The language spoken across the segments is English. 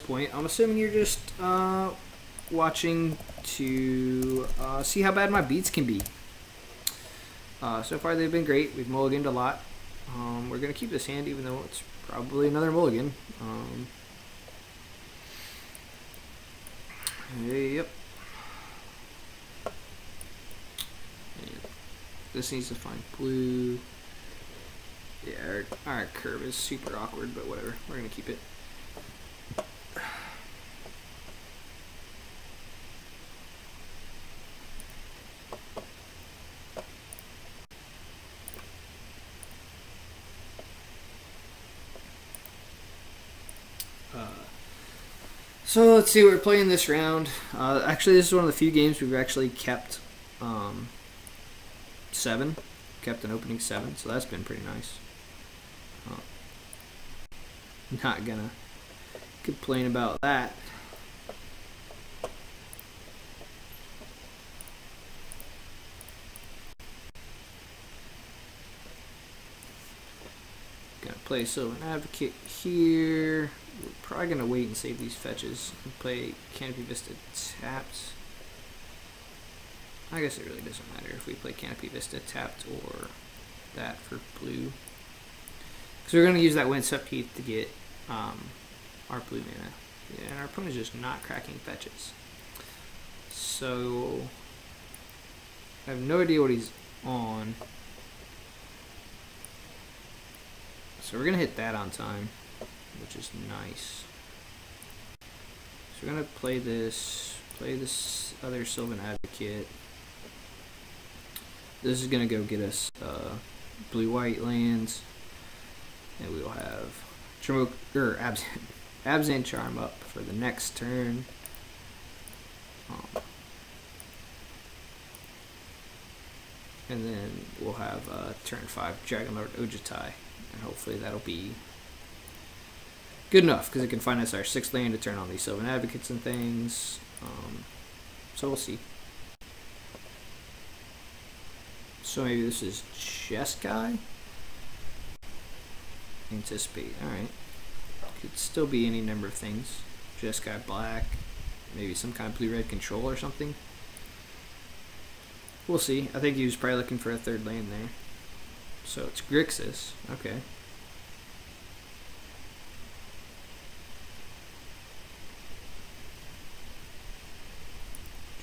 point, I'm assuming you're just watching to see how bad my beats can be. So far they've been great. We've mulliganed a lot. We're going to keep this hand even though it's probably another mulligan. Yep. This needs to find blue. Yeah, our curve is super awkward, but whatever. We're going to keep it. So let's see, we're playing this round. Actually, this is one of the few games we've actually kept 7. Kept an opening 7, so that's been pretty nice. Not gonna complain about that. Gonna play Sylvan Advocate here. We're probably gonna wait and save these fetches and play Canopy Vista tapped. I guess it really doesn't matter if we play Canopy Vista tapped or that for blue. Because we're gonna use that Windswept Heath to get our blue mana. Yeah, and our opponent's just not cracking fetches. So I have no idea what he's on. So we're gonna hit that on time, which is nice. So we're gonna play this other Sylvan Advocate. This is gonna go get us blue-white lands, and we will have Abzan Charm up for the next turn. And then we'll have turn 5 Dragonlord Ojutai, and hopefully that'll be good enough because it can find us our 6th land to turn on these Sylvan Advocates and things. So we'll see. So maybe this is Jeskai? Anticipate, alright. Could still be any number of things. Jeskai black, maybe some kind of blue-red control or something. We'll see. I think he was probably looking for a 3rd land there. So it's Grixis, okay.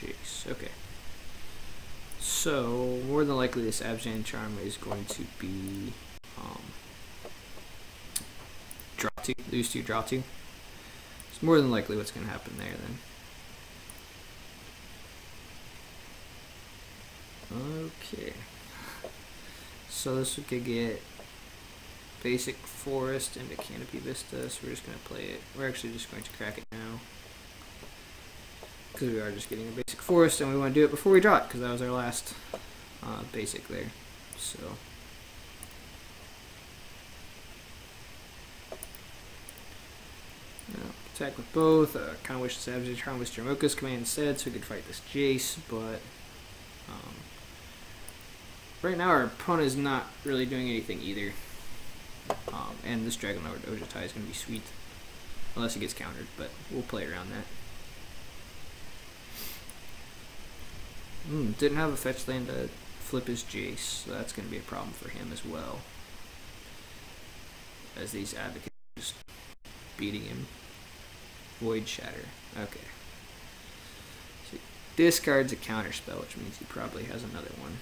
Jace, okay. So, more than likely this Abzan Charm is going to be draw 2, lose 2, draw 2. It's more than likely what's going to happen there then. Okay. So this could get basic forest into Canopy Vista, so we're just going to play it. We're actually just going to crack it now. Because we are just getting a basic forest and we want to do it before we draw it because that was our last basic there. So attack with both. Kind of wish this Abzan Charm was Jamoka's command instead so we could fight this Jace, but right now our opponent is not really doing anything either. And this Dragonlord Ojutai is going to be sweet unless he gets countered, but we'll play around that. Didn't have a fetch land to flip his Jace, so that's going to be a problem for him as well. As these advocates are just beating him. Void Shatter. Okay. So he discards a counter spell, which means he probably has another one.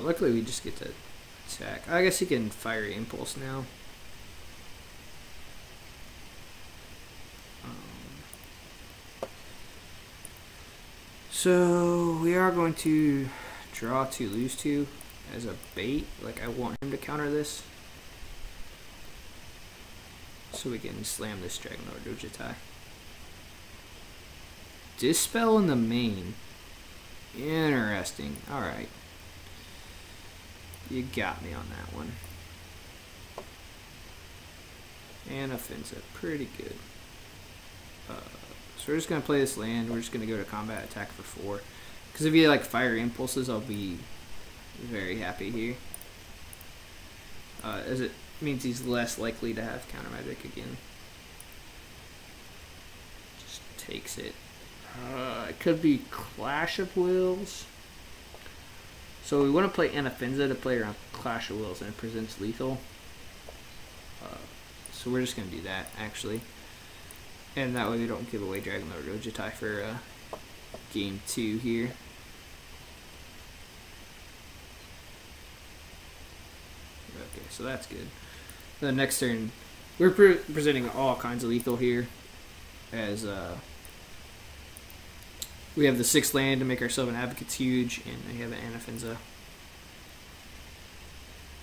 Luckily we just get to attack. I guess he can Fiery Impulse now. So we are going to draw 2, lose 2 as a bait. Like I want him to counter this. So we can slam this Dragonlord Ojutai. Dispel in the main. Interesting. Alright. You got me on that one. And offensive. Pretty good. So we're just going to play this land. We're just going to go to combat attack for 4. Because if you like Fiery Impulses, I'll be very happy here. Is it means he's less likely to have counter magic again. Just takes it. It could be Clash of Wills. So we want to play Anafinza to play around Clash of Wills, and it presents lethal. So we're just going to do that, actually. And that way we don't give away Dragon Lord Ojutai for game 2 here. Okay, so that's good. The next turn, we're presenting all kinds of lethal here. As we have the 6th land to make our Sylvan Advocates huge, and we have an Anafinza.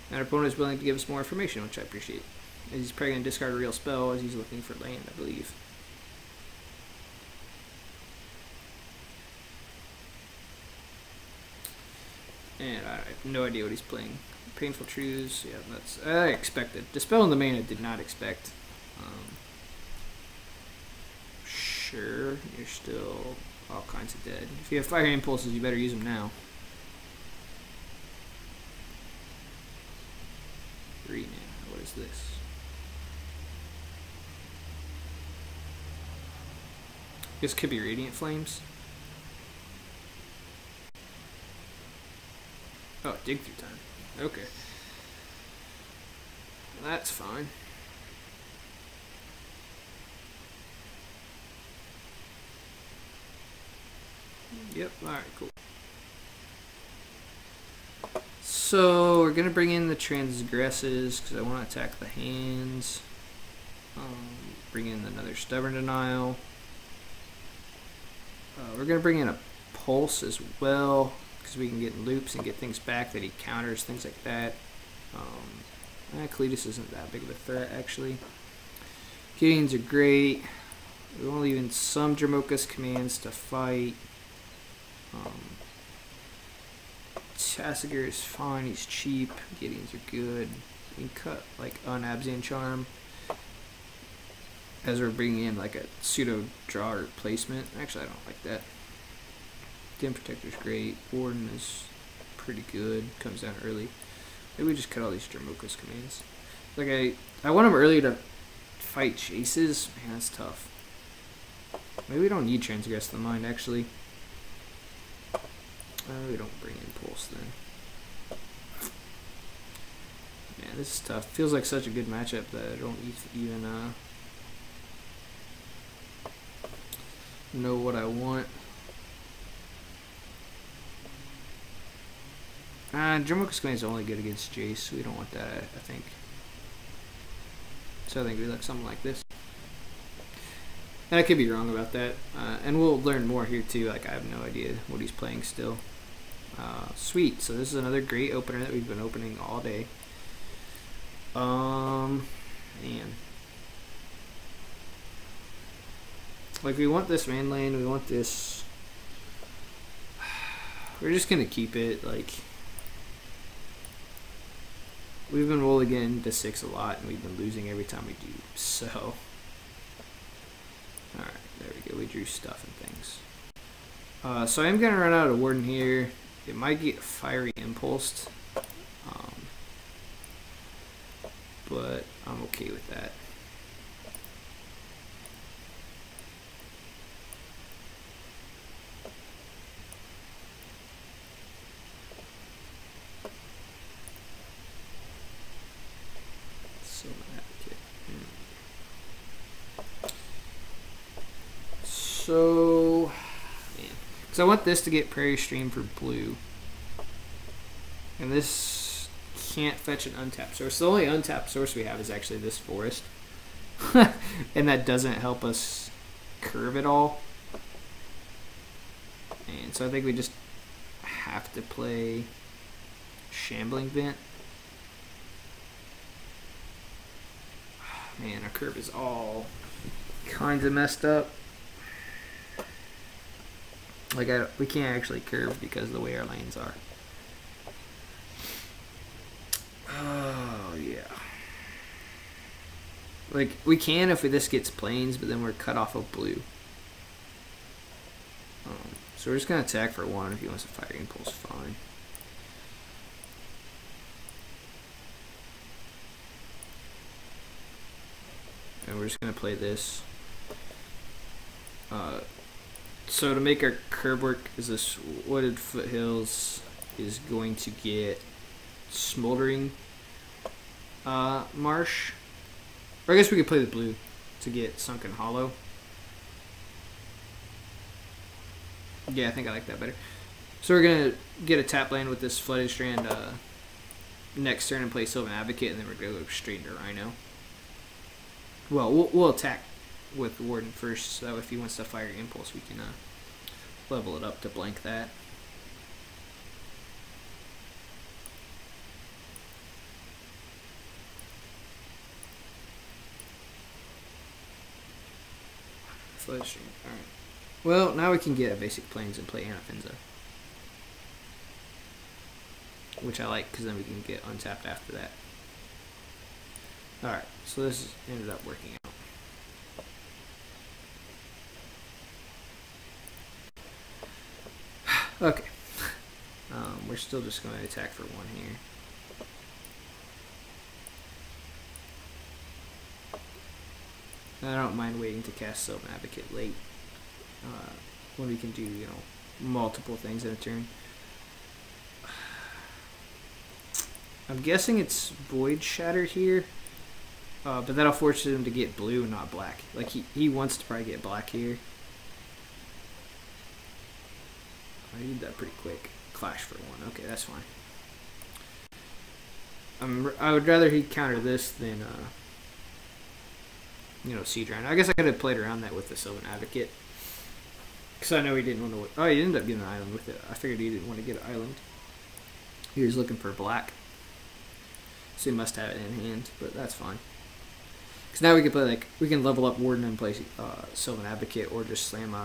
And our opponent is willing to give us more information, which I appreciate. And he's probably going to discard a real spell as he's looking for land, I believe. And I have no idea what he's playing. Painful Truths, yeah, that's I expected. Dispel in the main I did not expect. Sure, you're still all kinds of dead. If you have Fire Impulses, you better use them now. 3 now. What is this? This could be Radiant Flames. Oh, dig through time. Okay. That's fine. Yep, alright, cool. So, we're going to bring in the Transgresses, because I want to attack the hands. Bring in another Stubborn Denial. We're going to bring in a Pulse as well, because we can get loops and get things back that he counters, things like that. Cletus isn't that big of a threat, actually. Gideons are great. We want to leave in some Dromoka's commands to fight. Tassiger is fine, he's cheap. Gideons are good. We can cut like an Abzan Charm as we're bringing in like a pseudo draw replacement. Actually, I don't like that. Dim Protector's great. Warden is pretty good. Comes down early. Maybe we just cut all these Dromoka's commands. Like I want him early to fight chases. Man, that's tough. Maybe we don't need Transgress the Mind actually. We don't bring in Pulse then. Man, this is tough. Feels like such a good matchup that I don't even know what I want. Dromoka's command is only good against Jace, so we don't want that, I think. So I think we like something like this. And I could be wrong about that. And we'll learn more here too. Like I have no idea what he's playing still. Sweet. So this is another great opener that we've been opening all day. Man. Like we want this main lane, we want this. We're just gonna keep it. Like we've been rolling into 6 a lot, and we've been losing every time we do. So, all right, there we go. We drew stuff and things. So I'm gonna run out of Warden here. It might get Fiery Impulsed, but I'm okay with that. So, man, because I want this to get Prairie Stream for blue, and this can't fetch an untapped source. The only untapped source we have is actually this forest, and that doesn't help us curve at all. And so I think we just have to play Shambling Vent. Man, our curve is all kinds of messed up. Like we can't actually curve because of the way our lanes are. Oh yeah. Like we can if this gets plains, but then we're cut off of blue. So we're just gonna attack for 1. If he wants to fire impulse, fine. we're just gonna play this. So to make our curb work, is this wooded foothills is going to get smoldering marsh. Or I guess we could play the blue to get sunken hollow. Yeah, I think I like that better. So we're gonna get a tap land with this flooded strand next turn and play Sylvan Advocate, and then we're gonna go straight into Rhino. Well, we'll attack with Warden first, so if he wants to fire Impulse, we can level it up to blank that. Flooded strand. All right. Well, now we can get a basic plains and play Anafinza, which I like because then we can get untapped after that. Alright, so this ended up working out. Okay. We're still just going to attack for one here. I don't mind waiting to cast Sylvan Advocate late. When we can do, you know, multiple things in a turn. I'm guessing it's Void Shatter here, but that'll force him to get blue and not black. Like, he wants to probably get black here. I need that pretty quick. Clash for one. Okay, that's fine. I would rather he counter this than, you know, Siege Rhino. I guess I could have played around that with the Sylvan Advocate. Because I know he didn't want to... Oh, he ended up getting an island with it. I figured he didn't want to get an island. He was looking for black. So he must have it in hand, but that's fine. Because now we can play, like, we can level up Warden and play Sylvan Advocate, or just slam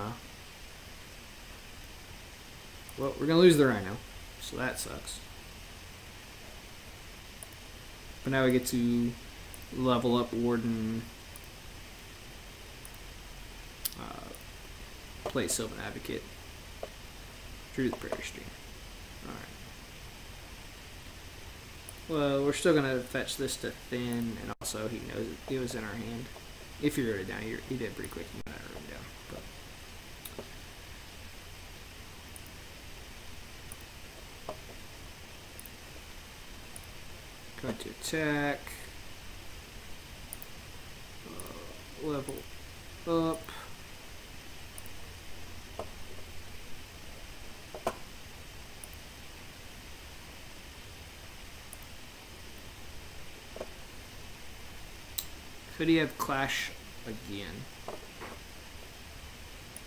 well, we're going to lose the Rhino, so that sucks. But now we get to level up Warden, play Sylvan Advocate, through the Prairie Stream. Alright. Well, we're still going to fetch this to thin, and also he knows it was in our hand. If you wrote it down, he did pretty quick. He might not wrote it down. But going to attack. Level up. Could he have Clash again?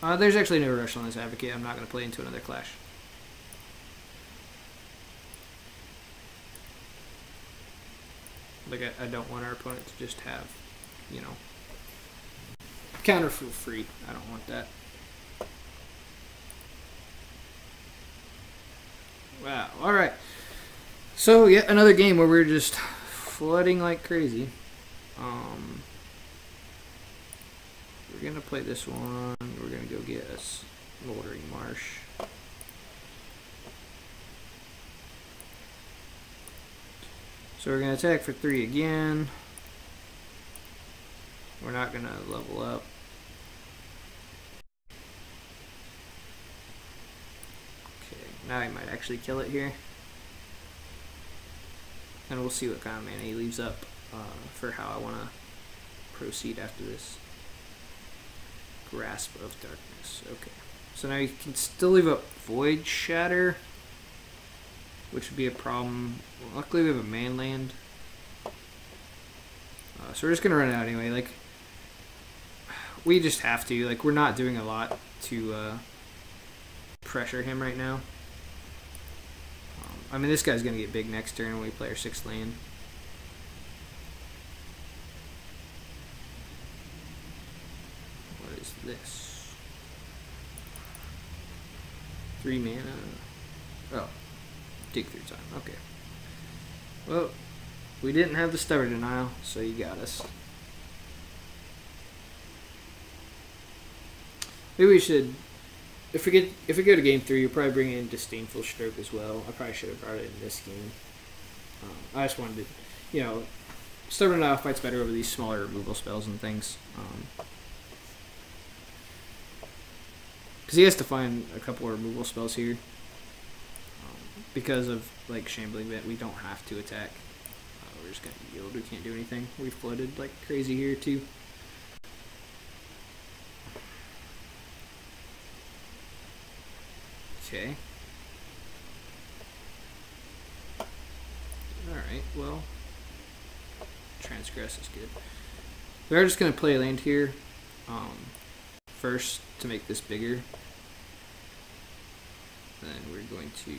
There's actually no rush on this Advocate. I'm not going to play into another Clash. Like, I don't want our opponent to just have, you know, counter for free. I don't want that. Wow. Alright. So, yet another game where we're just flooding like crazy. We're going to play this one. We're going to go get a Smoldering Marsh. So we're going to attack for 3 again. We're not going to level up. Okay, now he might actually kill it here. And we'll see what kind of mana he leaves up for how I want to proceed after this. Grasp of Darkness. Okay. So now you can still leave up Void Shatter, which would be a problem. Well, luckily we have a man land. So we're just going to run it out anyway. Like, we just have to. Like, we're not doing a lot to pressure him right now. I mean, this guy's going to get big next turn when we play our 6th land. What is this? 3 mana. Oh. Dig through time. Okay. Well, we didn't have the Stubborn Denial, so you got us. Maybe we should, if we go to game 3, you'll probably bring in Disdainful Stroke as well. I probably should have brought it in this game. I just wanted to, you know, Stubborn fights better over these smaller removal spells and things. Because he has to find a couple of removal spells here. Because of like Shambling Vent, we don't have to attack. We're just gonna yield. We can't do anything. We flooded like crazy here too. Okay. Alright, well. Transgress is good. We are just going to play land here first to make this bigger. Then we're going to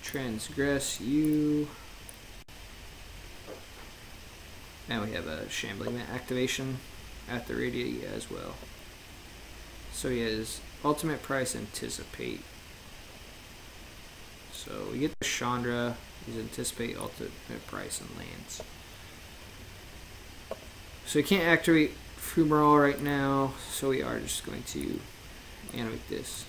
transgress you. Now we have a Shambling Vent activation at the radii as well. So he has ultimate price, anticipate. So we get the Chandra, he's anticipate, ultimate price, and lands. So we can't activate Fumarole right now, so we are just going to animate this.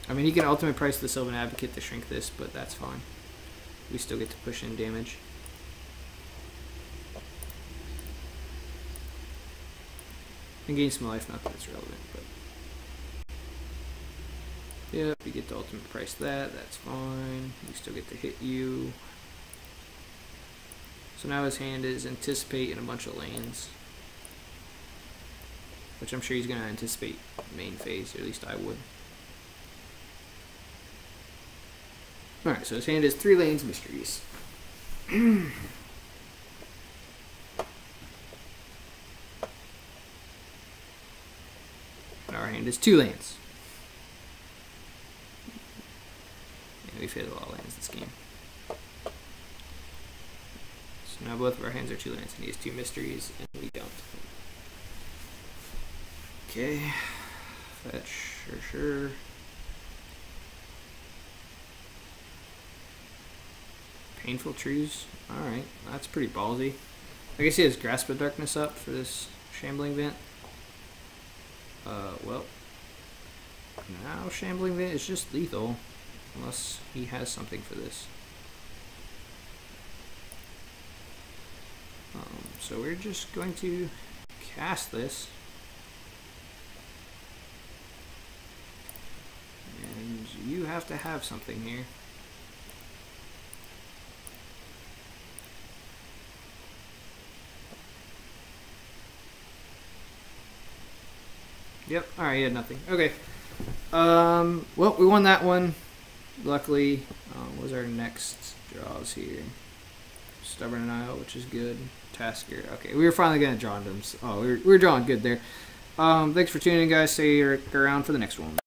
I mean, he can ultimate price the Sylvan Advocate to shrink this, but that's fine. We still get to push in damage. And gain some life, not that it's relevant, but yep, we get to ultimate price that, that's fine. We still get to hit you. So now his hand is anticipate in a bunch of lands, which I'm sure he's going to anticipate main phase, or at least I would. Alright, so his hand is 3 lanes, mysteries. Our hand is 2 lands. And we've hit a lot of lands this game. So now both of our hands are 2 lands, and he has 2 mysteries, and we don't. Okay. Fetch, sure. Painful Trees. Alright, that's pretty ballsy. I guess he has Grasp of Darkness up for this Shambling Vent. Well, now Shambling Vent is just lethal, unless he has something for this. So we're just going to cast this. And you have to have something here. Yep, alright, he had nothing. Okay. Well, we won that one. Luckily, what was our next draws here? Stubborn Nile, which is good. Tasker. Okay, we were finally going to draw them. Oh, we were drawing good there. Thanks for tuning in, guys. Stay around for the next one.